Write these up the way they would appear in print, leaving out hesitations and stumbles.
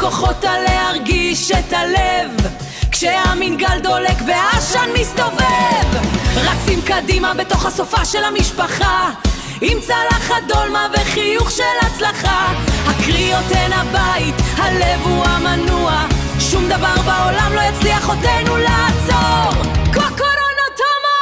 כוחות להרגיש את הלב כשהמנגל דולק והעשן מסתובב. רצים קדימה בתוך הסופה של המשפחה עם צלחת דולמה וחיוך של הצלחה. הקריאות הן הבית, הלב הוא המנוע, שום דבר בעולם לא יצליח אותנו לעצור. קוקורונו תומו!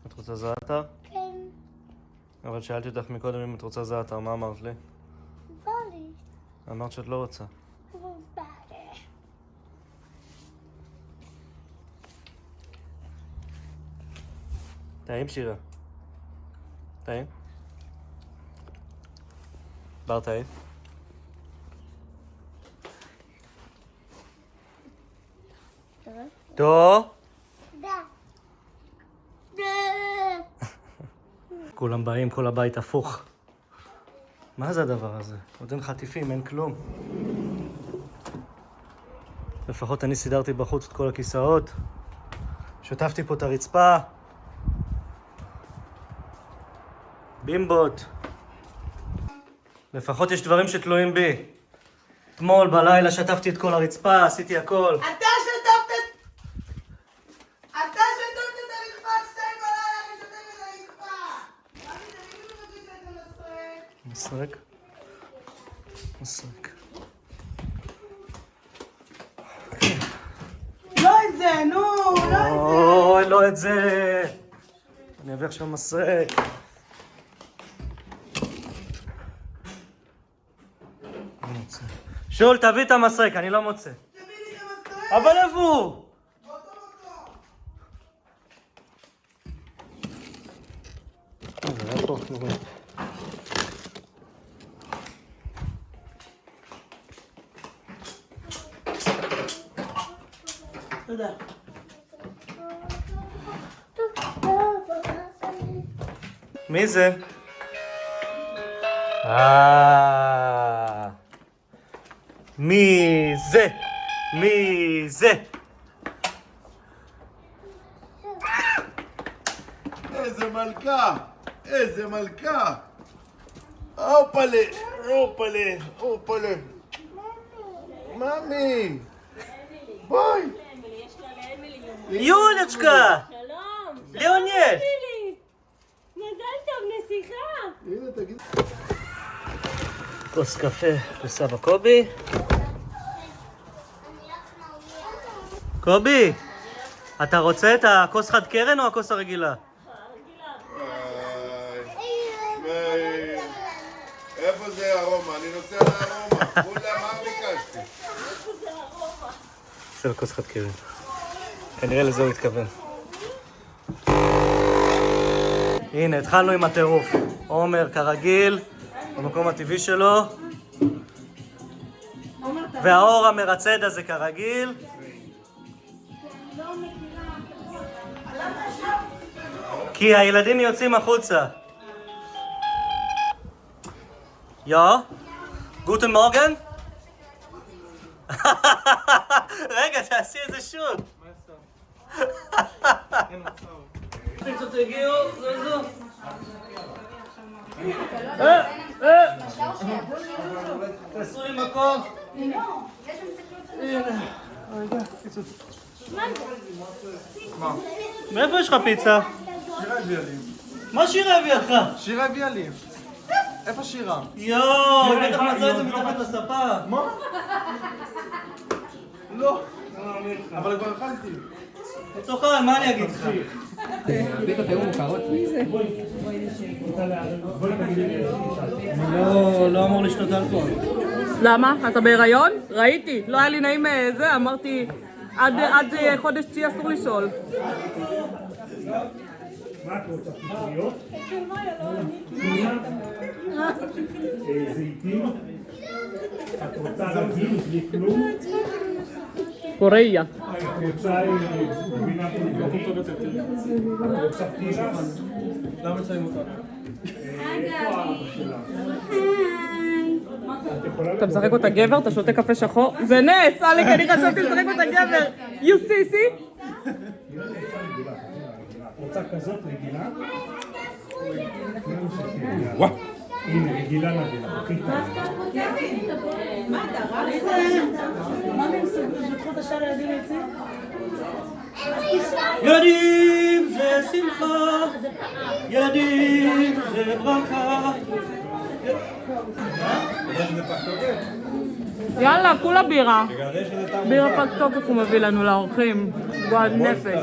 את רוצה זעתר? כן. אבל שאלתי אותך מקודם אם את רוצה זעתר, מה אמרת לי? בא לי. אמרת שאת לא רוצה. בא לי. טעים שירה? טעים? בר טעים? טוב? כולם באים, כל הבית הפוך. מה זה הדבר הזה? עוד אין חטיפים, אין כלום. לפחות אני סידרתי בחוץ את כל הכיסאות. שטפתי פה את הרצפה. בימבות. לפחות יש דברים שתלויים בי. אתמול בלילה שטפתי את כל הרצפה, עשיתי הכל. אתה שטפת את הרצפה, 2 בלילה, אני שוטפת את הרצפה. תגידי לי שאתה מסרק? מסרק. לא את זה, נו, לא את זה. אוי, לא את זה. אני אביא עכשיו מסרק. שול, תביא את המסרק, אני לא מוצא. תביא לי את המסרק. אבל איפה הוא? באותו מקום. זה היה פה, נראה. תודה. מי זה? מי זה? מי זה? איזה מלכה! איזה מלכה! הופלה! הופלה! הופלה! ממי! בואי! יולצ'קה! שלום! ליאוניד! מזל טוב, נסיכה! הנה תגיד... כוס קפה לסבא קובי. קובי, אתה רוצה את הכוס חד קרן או הכוס הרגילה? מאיר, איפה זה ארומה? אני נוסע לארומה. כולה, מה ביקשתי? זה לכוס חד קרן. כנראה לזה הוא התכוון. הנה, התחלנו עם הטירוף. עומר כרגיל, במקום הטבעי שלו. והאור המרצד הזה כרגיל. כי הילדים יוצאים החוצה. יא? גוטן מורגן? רגע, תעשי איזה שוט. פיצות הגיעו, זו. תעשו לי מקום. הנה, רגע, פיצות. מאיפה יש לך פיצה? שירה הביאה לי. מה שירה הביאה לך? שירה הביאה לי. איפה שירה? יואו, היא בטח מצאה את זה מתחת לספה. מה? לא. אבל כבר אכלתי. תאכל, מה אני אגיד לך? לא אמור לשתות אלכוהול. למה? אתה בהיריון? ראיתי. לא היה לי נעים זה, אמרתי עד חודש צי אסור לשאול. מה את רוצה? פטריות? פנינה? זיתים? את רוצה רגיל בלי כלום? קוריאה. את רוצה גבינה בולגרית? את רוצה תירס? למה שמים אותה? איפה האבא שלך? את יכולה אתה משחק אותה גבר, אתה שותה קפה שחור? זה נס! אליק, אני חשבתי לשחק אותה גבר! You see? את רוצה כזאת רגילה? הנה, רגילה נביא לך, הכי טוב. ילדים זה שמחה, ילדים זה ברכה. יאללה, כולה בירה. בירה פג תוקף הוא מביא לנו לאורחים. גועל נפש.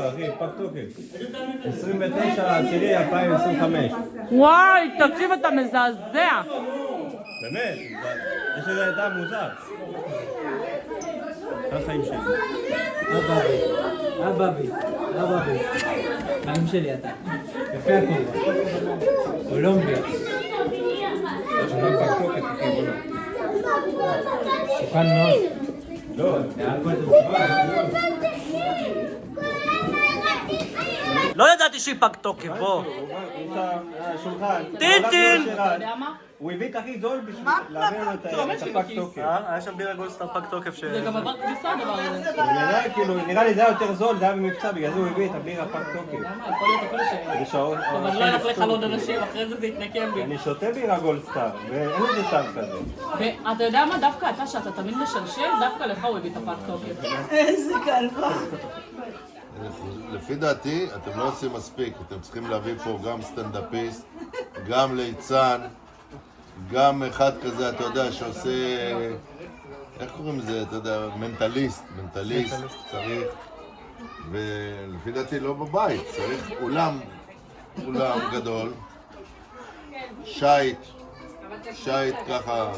29/10/2025. וואי, תקשיב, אתה מזעזע. באמת, יש לזה טעם מוזר. זה החיים שלי. אבבי, חיים שלי אתה. יפה הכל. קולומביה. סוכן מאוד. לא, לא ידעתי שהיא פג תוקף, בוא. טינטין! הוא הביא את הכי זול בשביל להביא לנו את הפג תוקף. היה שם בירה גולדסטאר פג תוקף ש... זה גם עבר כניסה הדבר הזה. נראה לי זה היה יותר זול, זה היה במבצע, בגלל זה הוא הביא את הבירה פג תוקף. למה? יכול להיות הכל בשעות. אבל לא ילך לך לעוד אנשים, אחרי זה יתנקם בי. אני שותה בירה גולדסטאר, ואין לזה טעם כזה. ואתה יודע מה? דווקא אתה שאתה תמיד משלשל, דווקא לך הוא הביא את הפג תוקף. איזה כלבה. לפי דעתי, אתם לא עושים מספיק. אתם צריכים להביא פה גם סטנדאפיסט, גם ליצן, גם אחד כזה, אתה יודע, שעושה... איך קוראים לזה? אתה יודע, מנטליסט צריך. ולפי דעתי לא בבית, צריך אולם גדול, שייט ככה,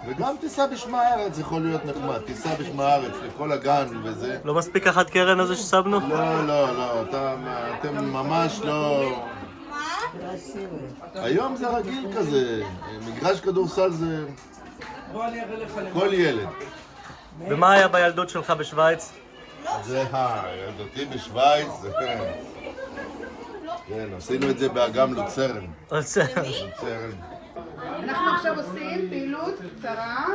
וגם טיסה בשמה הארץ יכול להיות נחמד, טיסה בשמה הארץ לכל הגן וזה. לא מספיק אחת קרן הזה ששמנו? לא, אתם ממש לא... היום זה רגיל כזה, מגרש כדורסל זה כל ילד. ומה היה בילדות שלך בשוויץ? זה ילדותי בשוויץ, זה כן. כן, עשינו את זה באגם לוצרן. לוצרן. אנחנו עכשיו עושים פעילות קצרה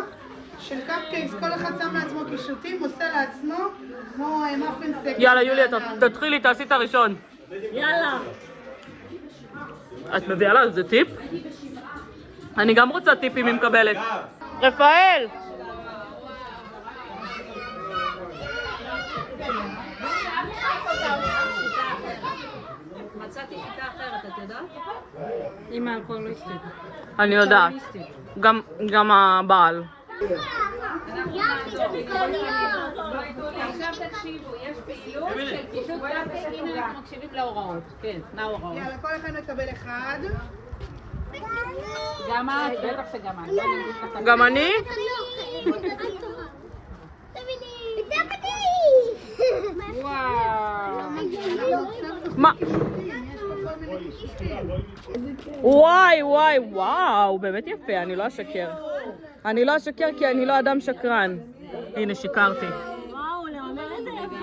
של קאפקייקס, כל אחד שם לעצמו קישוטים, עושה לעצמו כמו מאפין סקר. יאללה, יוליה, תתחילי, תעשי את הראשון. יאללה. את מביאה לה, זה טיפ? אני גם רוצה טיפים היא מקבלת. רפאל! מצאתי שיטה אחרת, את יודעת? עם האלכוהוליסטית. אני יודעת. גם הבעל. עכשיו תקשיבו, יש פעילות של קישוט קאפקייקס, הנה אנחנו מקשיבים להוראות. כן, מה ההוראות? יאללה, כל אחד מקבל אחד. גם את, בטח שגם את. גם אני? מה? וואו, באמת יפה, אני לא אשקר. אני לא אשקר כי אני לא אדם שקרן. הנה, שיקרתי. וואו, למאמר איזה יפה.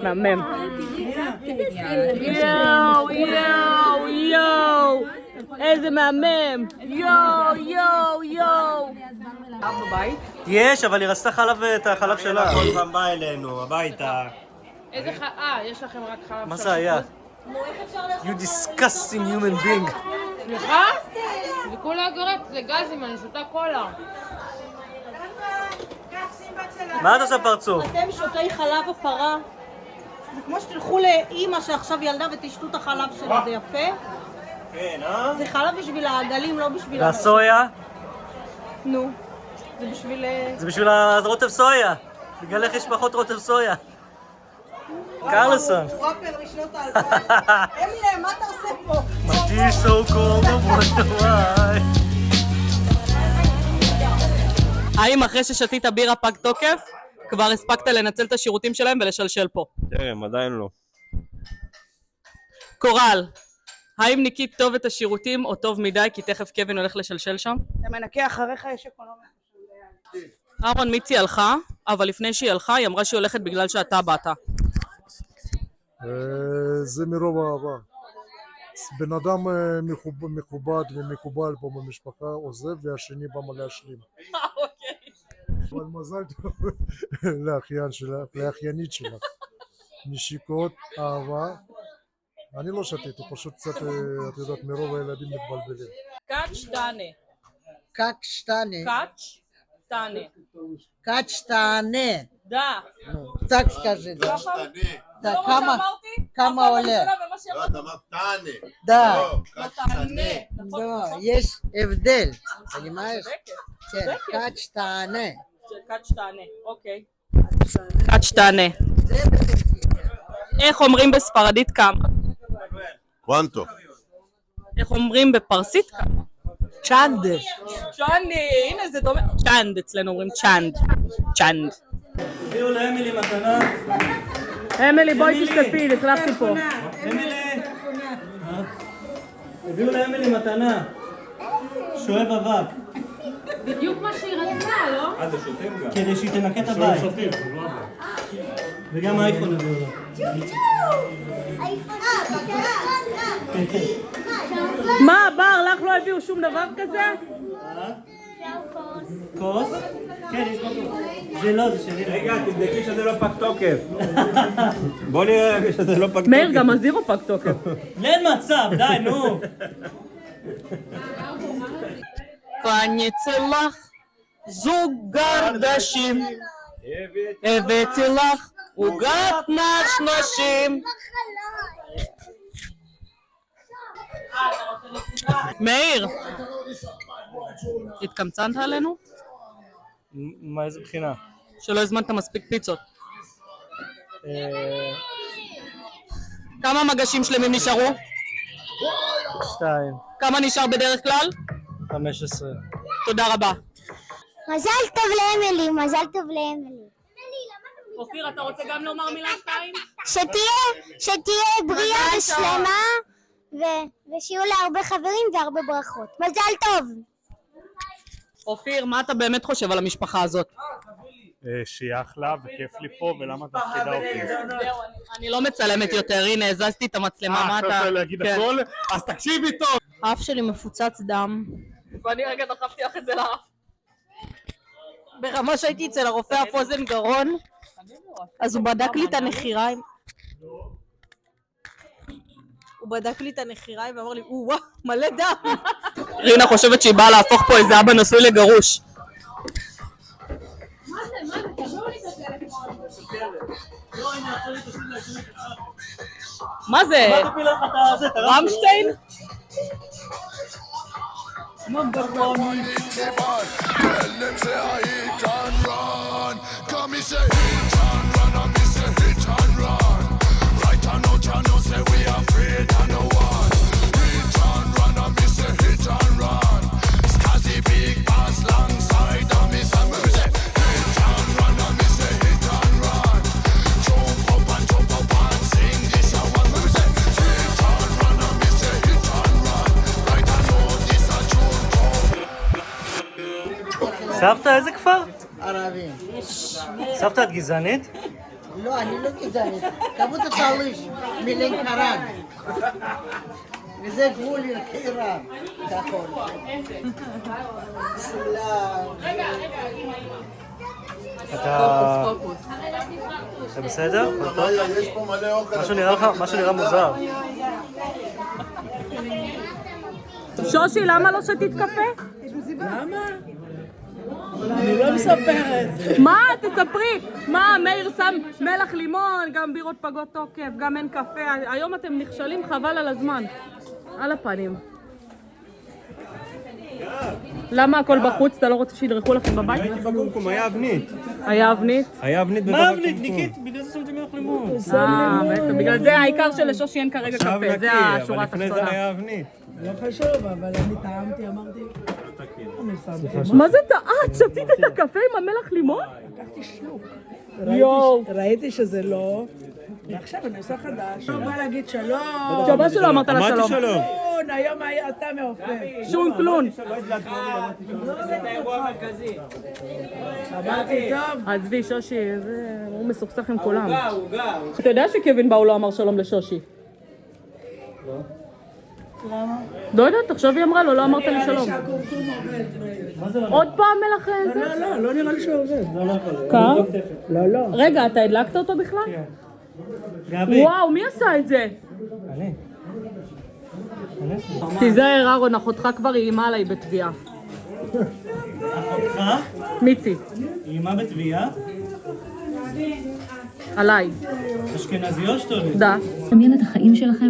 מהמם. יואו, איזה מהמם. יואו. יש, אבל היא רצתה חלב את החלב שלה. כל פעם בא אלינו, הביתה. איזה יש לכם רק חלב. מה זה היה? You disgusting human being. סליחה? זה כולה גרפ, זה גזים, אני שותה קולה. מה את עושה פרצוף? אתם שותי חלב הפרה. זה כמו שתלכו לאימא שעכשיו ילדה ותשתו את החלב שלה, זה יפה? כן, זה חלב בשביל העגלים, לא בשביל... והסויה? נו, זה בשביל... זה בשביל הרוטב סויה. בגלל איך יש פחות רוטב סויה. קרלסון. הוא ראפר משנות ה-2000. אמינם, מה אתה עושה פה? מרגיש so cold, וואי. האם אחרי ששתית בירה פג תוקף, כבר הספקת לנצל את השירותים שלהם ולשלשל פה? תראה, עדיין לא. קורל, האם ניקית טוב את השירותים או טוב מדי כי תכף קווין הולך לשלשל שם? אתה מנקה אחריך, יש אקונומיה. אהרון, מיצי הלכה, אבל לפני שהיא הלכה היא אמרה שהיא הולכת בגלל שאתה באת. זה מרוב אהבה. בן אדם מכובד ומקובל פה במשפחה עוזב והשני בא להשלים. אבל מזל טוב לאחיינית שלך. נשיקות, אהבה. אני לא שתיתי, פשוט קצת, את יודעת, מרוב הילדים מתבלבלים. קאץ'-טאנה. קאץ'-טאנה. קאץ'-טאנה. Да. Так скажи, да. Так, כמה עולה? לא, אתה אמרת טענה. Да. לא, קצ'טנה. Да, יש הבדל, понимаешь? כן, קאץ'-טאנה. קאץ'-טאנה, אוקיי. קאץ'-טאנה. איך אומרים בספרדית כמה? קוונטו. איך אומרים בפרסית כמה? צ'אנד. צ'אנד, הנה זה דומה. צ'אנד, אצלנו אומרים צ'אנד. צ'אנד. הביאו לאמילי מתנה. אמילי, בואי תשתפי, החלפתי פה. אמילי. הביאו לאמילי מתנה. שואב אבק. בדיוק מה שהיא רצתה, לא? זה שוטים גם. כדי שהיא תנקה את הבית. וגם האייפון הביאו לה. מה, בר, לך לא הביאו שום דבר כזה? כוס? כן, יש פה. זה לא, זה שלי. רגע, תבדקי שזה לא פג תוקף. בוא נראה שזה לא פג תוקף. מאיר, גם הזירו פג תוקף. אין מצב, די, נו. קניתי לך זוג גרדשים, הבאתי לך עוגת נשנשים. מאיר, התקמצנת עלינו? מה, איזה בחינה? שלא הזמנת מספיק פיצות. כמה מגשים שלמים נשארו? 2. כמה נשאר בדרך כלל? 15. תודה רבה. מזל טוב לאמילי, מזל טוב לאמילי. אופיר, אתה רוצה גם לומר מילה 2? שתהיה בריאה ושלמה, ושיהיו לה הרבה חברים והרבה ברכות. מזל טוב. אופיר, מה אתה באמת חושב על המשפחה הזאת? שהיא אחלה וכיף לי פה, ולמה את מפחידה אותי? זהו, אני לא מצלמת יותר, הנה, הזזתי את המצלמה, מה אתה... עכשיו להגיד הכל? אז תקשיבי טוב! האף שלי מפוצץ דם. ואני רגע דחפתי לך את זה לאף. ברמה שהייתי אצל הרופא אף אוזן גרון, אז הוא בדק לי את הנחיריים. הוא בדק לי את הנחיריים ואמר לי, וואו, מלא דם. רינה חושבת שהיא באה להפוך פה איזה אבא נשוי לגרוש. מה זה? רמשטיין? סבתא, איזה כפר? ערבים. סבתא, את גזענית? לא, אני לא גזענית. כמות התלוש מלנקרן. וזה גבול איראן. נכון. אתה בסדר? יש פה מלא אוכל. משהו נראה מוזר. שושי, למה לא שתית קפה? למה? אני לא מספרת. מה? תספרי. מה, מאיר שם מלח לימון, גם בירות פגות תוקף, גם אין קפה. היום אתם נכשלים חבל על הזמן. על הפנים. למה הכל בחוץ? אתה לא רוצה שידרכו לכם בבית? הייתי בקומקום, היה אבנית. היה אבנית? היה אבנית בבית מה הקומקום. אבנית? ניקית? בגלל זה שמתי מלח לימון. בטח, בגלל זה העיקר שלשושי אין כרגע עכשיו קפה. זה נקי, אבל השורה לפני זה התחתונה. היה אבנית. לא חשוב, אבל אני טעמתי, אמרתי. מה זה טעה? שתית את הקפה עם המלח לימון? לקחתי שלוק. ראיתי שזה לא, ועכשיו אני עושה חדש. לא בא להגיד שלום. שבת שלא אמרת לה שלום. אמרתי שלום. היום אתה מעופף. שון כלון. אמרתי טוב. עזבי, שושי, הוא מסוכסך עם כולם. אתה יודע שקווין בא הוא לא אמר שלום לשושי? למה? לא יודעת, עכשיו היא אמרה לו, לא אמרת לי שלום. עוד פעם מלך זה? לא נראה לי שהוא עובד. קר? לא. רגע, אתה הדלקת אותו בכלל? גבי. וואו, מי עשה את זה? אני. תיזהר אהרון, אחותך כבר איימה עליי בתביעה. אחותך? מיצי. אימה בתביעה? עליי. אשכנזי או שטוני? דה. דמיין את החיים שלכם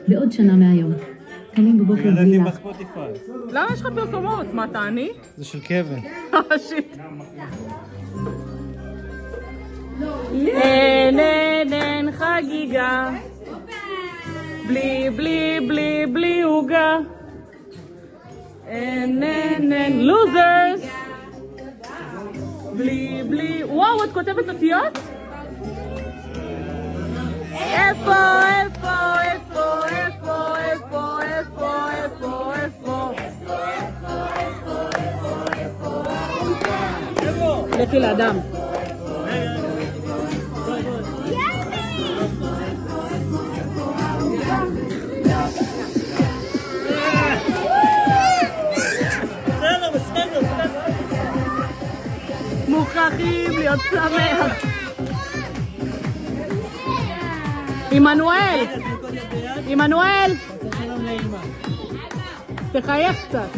בעוד שנה מהיום. קמים בבוקר בלי לך. למה יש לך פרסומות? מה, אתה עני? זה של קווין. שיט. אין חגיגה בלי עוגה. אין לוזרס בלי וואו, את כותבת אותיות? איפה לכי לאדם. מוכרחים להיות שמח. עמנואל, תחייך קצת.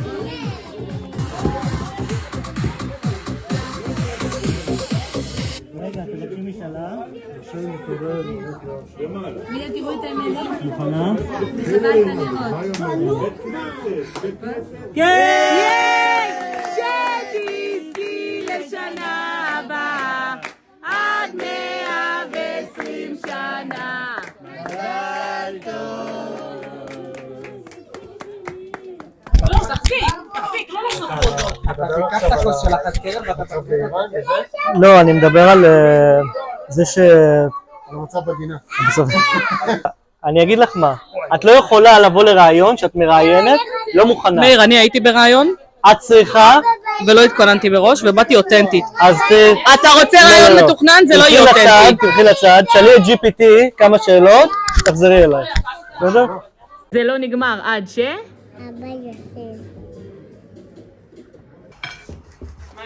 רגע, תבקשי משאלה. מי תראו את האמת? מוכנה? שתזכי לשנה הבאה עד 120 שנה. מזל טוב. לא, תפסיק, לא לשחק אותו. אתה תיקח את הכוס של אחת קרן ואתה תרוויח. לא, אני מדבר על זה ש... אני רוצה בגינה. אני אגיד לך מה, את לא יכולה לבוא לרעיון שאת מראיינת, לא מוכנה. מאיר, אני הייתי ברעיון את צריכה... ולא התכוננתי בראש ובאתי אותנטית. אז אתה רוצה רעיון מתוכנן, זה לא יהיה אותנטי. תלכי לצד, שאלי את GPT כמה שאלות, תחזרי אליי. בסדר? זה לא נגמר עד ש... אבא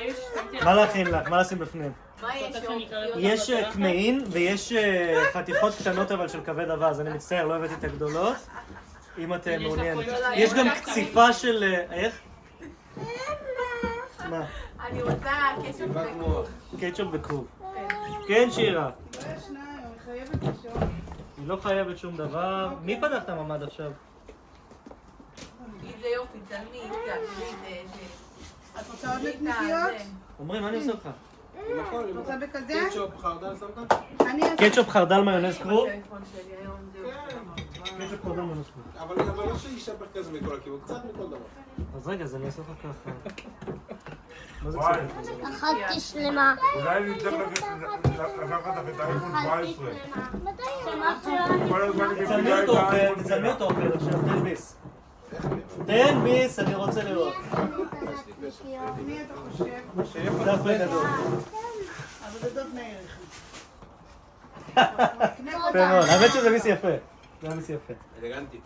יוסף. מה להכין לך? מה לשים בפנים? יש קמעין ויש חתיכות קטנות אבל של כבד אווז, אני מצטער, לא הבאתי את הגדולות. אם את מעוניינת. יש גם קציפה של... איך? מה? אני רוצה קטשופ וכרוב. קטשופ וכרוב. כן, שירה. היא לא חייבת שום דבר. מי פתח את הממד עכשיו? איזה יופי, תלמיד, את רוצה עוד נקניקיות? אומרים, מה אני עושה לך? את רוצה בכזה? קטשופ חרדל שמת? קטשופ חרדל מיונז כרוב? קטשופ חרדל מיונז כרוב. אבל לא שישפך כזה מכל הכיוון, קצת מכל דבר. אז רגע, אז אני אעשה לך ככה. מה זה קצת? אכלתי שלמה. אולי אני צריך לקחת לך את האייפון 17. תצלמי אותו אופן עכשיו, תן ביס. תן ביס, אני רוצה לראות. מי אתה חושב? דף בגדול. הבודדות מאיר. יפה מאוד, האמת שזה ביס יפה. זה היה ביס יפה. אלגנטי.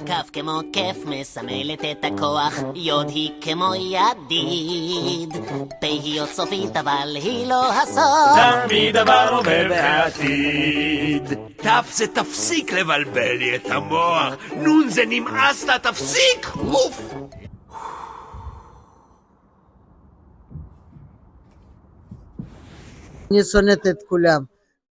כף כמו כיף מסמלת את הכוח, יוד היא כמו ידיד, פה היא עוד סופית אבל היא לא הסוף, תמיד עבר עובר בעתיד. תף זה תפסיק לבלבל לי את המוח, נון זה נמאסת, תפסיק! אוף! אני שונאת את כולם.